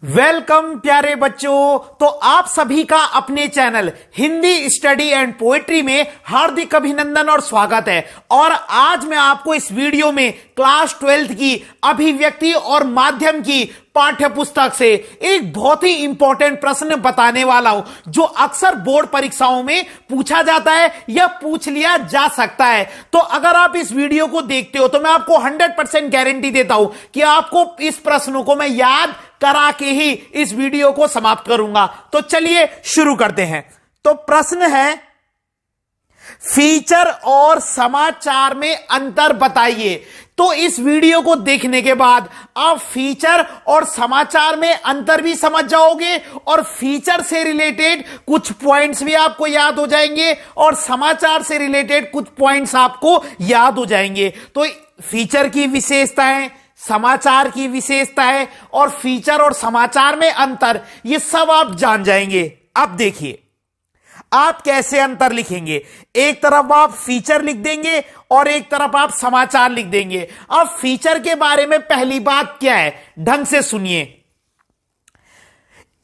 Welcome प्यारे बच्चों। तो आप सभी का अपने channel Hindi study and poetry में हार्दिक अभिनंदन और स्वागत है। और आज मैं आपको इस वीडियो में क्लास 12th की अभिव्यक्ति और माध्यम की पाठ्य पुस्तक से एक बहुत ही इंपॉर्टेंट प्रश्न बताने वाला हूं, जो अक्सर बोर्ड परीक्षाओं में पूछा जाता है या पूछ लिया जा सकता है। तो अगर आप इस वीडियो को देखते हो तो मैं आपको 100% गारंटी देता हूं कि आपको इस प्रश्नों को मैं याद करा के ही इस वीडियो को समाप्त करूंगा। तो चलिए शुरू करते हैं। तो प्रश्न है, फीचर और समाचार में अंतर बताइए। तो इस वीडियो को देखने के बाद आप फीचर और समाचार में अंतर भी समझ जाओगे और फीचर से रिलेटेड कुछ पॉइंट्स भी आपको याद हो जाएंगे और समाचार से रिलेटेड कुछ पॉइंट्स आपको याद हो जाएंगे। तो फीचर की विशेषताएं, समाचार की विशेषताएं और फीचर और समाचार में अंतर, ये सब आप जान जाएंगे। अब देखिए आप कैसे अंतर लिखेंगे। एक तरफ आप फीचर लिख देंगे और एक तरफ आप समाचार लिख देंगे। अब फीचर के बारे में पहली बात क्या है, ढंग से सुनिए।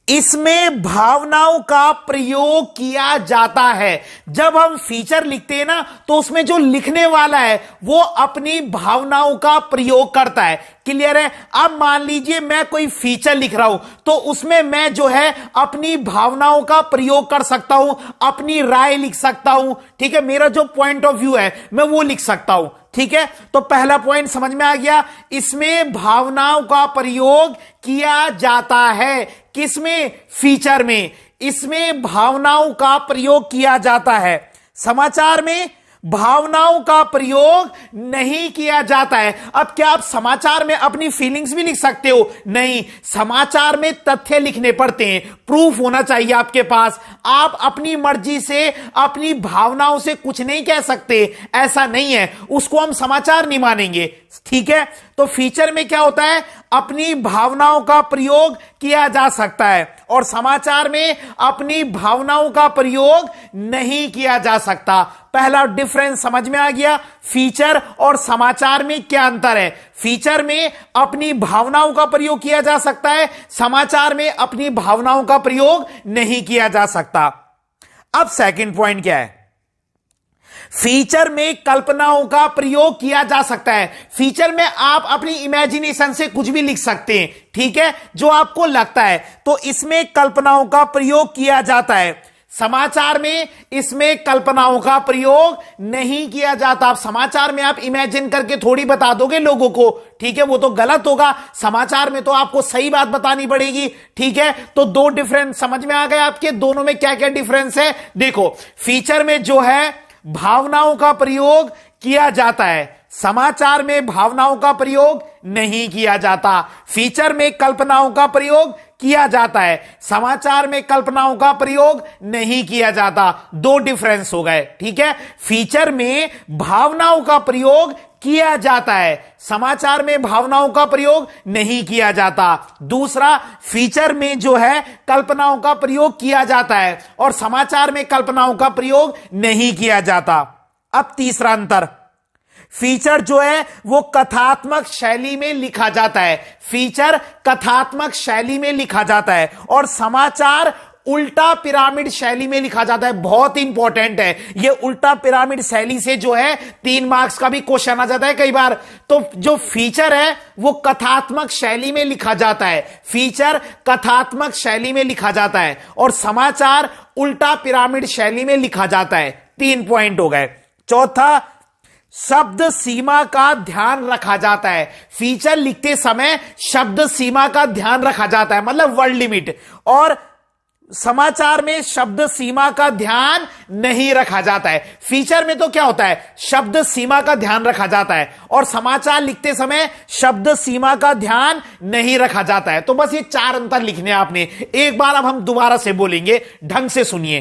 इसमें भावनाओं का प्रयोग किया जाता है। जब हम फीचर लिखते हैं ना, तो उसमें जो लिखने वाला है वो अपनी भावनाओं का प्रयोग करता है। क्लियर है। अब मान लीजिए मैं कोई फीचर लिख रहा हूं, तो उसमें मैं जो है अपनी भावनाओं का प्रयोग कर सकता हूं, अपनी राय लिख सकता हूं। ठीक है, मेरा जो पॉइंट ऑफ व्यू है मैं वो लिख सकता हूं। ठीक है, तो पहला पॉइंट समझ में आ गया। इसमें भावनाओं का प्रयोग किया जाता है। किसमें? फीचर में। इसमें भावनाओं का प्रयोग किया जाता है। समाचार में भावनाओं का प्रयोग नहीं किया जाता है। अब क्या आप समाचार में अपनी फीलिंग्स भी लिख सकते हो? नहीं, समाचार में तथ्य लिखने पड़ते हैं, प्रूफ होना चाहिए आपके पास। आप अपनी मर्जी से अपनी भावनाओं से कुछ नहीं कह सकते, ऐसा नहीं है, उसको हम समाचार नहीं मानेंगे। ठीक है, तो फीचर में क्या होता है, अपनी भावनाओं का प्रयोग किया जा सकता है और समाचार में अपनी भावनाओं का प्रयोग नहीं किया जा सकता। पहला डिफरेंस समझ में आ गया। फीचर और समाचार में क्या अंतर है। फीचर में अपनी भावनाओं का प्रयोग किया जा सकता है, समाचार में अपनी भावनाओं का प्रयोग नहीं किया जा सकता। अब सेकंड पॉइंट क्या है, फीचर में कल्पनाओं का प्रयोग किया जा सकता है। फीचर में आप अपनी इमेजिनेशन से कुछ भी लिख सकते हैं, ठीक है, जो आपको लगता है, तो इसमें कल्पनाओं का प्रयोग किया जाता है। समाचार में इसमें कल्पनाओं का प्रयोग नहीं किया जाता। आप समाचार में आप इमेजिन करके थोड़ी बता दोगे लोगों को, ठीक है, वो तो गलत होगा। समाचार में तो आपको सही बात बतानी पड़ेगी। ठीक है, तो दो डिफरेंस समझ में आ गए आपके, दोनों में क्या क्या डिफरेंस है। देखो, फीचर में जो है भावनाओं का प्रयोग किया जाता है, समाचार में भावनाओं का प्रयोग नहीं किया जाता। फीचर में कल्पनाओं का प्रयोग किया जाता है, समाचार में कल्पनाओं का प्रयोग नहीं किया जाता। दो डिफरेंस हो गए। ठीक है, फीचर में भावनाओं का प्रयोग किया जाता है, समाचार में भावनाओं का प्रयोग नहीं किया जाता। दूसरा, फीचर में जो है कल्पनाओं का प्रयोग किया जाता है और समाचार में कल्पनाओं का प्रयोग नहीं किया जाता। अब तीसरा अंतर, फीचर जो है वो कथात्मक शैली में लिखा जाता है। फीचर कथात्मक शैली में लिखा जाता है और समाचार उल्टा पिरामिड शैली में लिखा जाता है। बहुत इंपॉर्टेंट है ये उल्टा पिरामिड शैली से जो है 3 मार्क्स का भी क्वेश्चन आ जाता है कई बार। तो जो फीचर है वो कथात्मक शैली में लिखा जाता है, फीचर कथात्मक शैली में लिखा जाता है और समाचार उल्टा पिरामिड शैली में लिखा जाता है। 3 पॉइंट हो गए। चौथा, शब्द सीमा का ध्यान रखा जाता है। फीचर लिखते समय शब्द सीमा का ध्यान रखा जाता है, मतलब वर्ड लिमिट, और समाचार में शब्द सीमा का ध्यान नहीं रखा जाता है। फीचर में तो क्या होता है, शब्द सीमा का ध्यान रखा जाता है और समाचार लिखते समय शब्द सीमा का ध्यान नहीं रखा जाता है। तो बस ये 4 अंतर लिखने आपने। एक बार अब हम दोबारा से बोलेंगे, ढंग से सुनिए।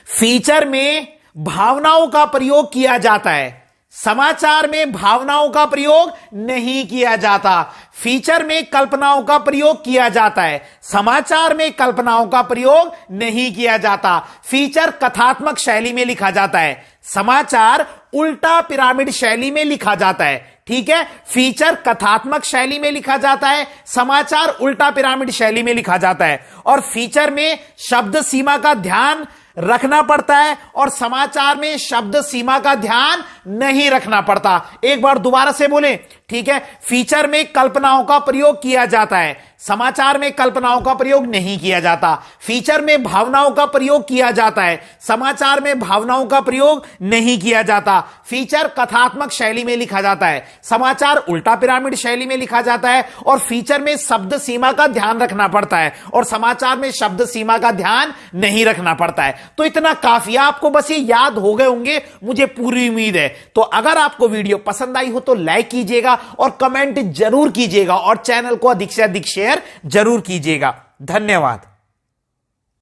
फीचर में भावनाओं का प्रयोग किया जाता है, समाचार में भावनाओं का प्रयोग नहीं किया जाता। फीचर में कल्पनाओं का प्रयोग किया जाता है, समाचार में कल्पनाओं का प्रयोग नहीं किया जाता। फीचर कथात्मक शैली में लिखा जाता है, समाचार उल्टा पिरामिड शैली में लिखा जाता है। ठीक है। फीचर कथात्मक शैली में लिखा जाता है, समाचार उल्टा पिरामिड शैली में लिखा जाता है। और फीचर में शब्द सीमा का ध्यान रखना पड़ता है और समाचार में शब्द सीमा का ध्यान नहीं रखना पड़ता। एक बार दोबारा से बोलें, ठीक है। फीचर में कल्पनाओं का प्रयोग किया जाता है, समाचार में कल्पनाओं का प्रयोग नहीं किया जाता। फीचर में भावनाओं का प्रयोग किया जाता है, समाचार में भावनाओं का प्रयोग नहीं किया जाता। फीचर कथात्मक शैली में लिखा जाता है, समाचार उल्टा पिरामिड शैली में लिखा जाता है। और फीचर में शब्द सीमा का ध्यान रखना पड़ता है और समाचार में शब्द सीमा का ध्यान नहीं रखना पड़ता है। तो इतना काफी, आपको बस ये याद हो गए होंगे, मुझे पूरी उम्मीद है। तो अगर आपको वीडियो पसंद आई हो तो लाइक कीजिएगा और कमेंट जरूर कीजिएगा और चैनल को अधिक से अधिक शेयर जरूर कीजिएगा। धन्यवाद।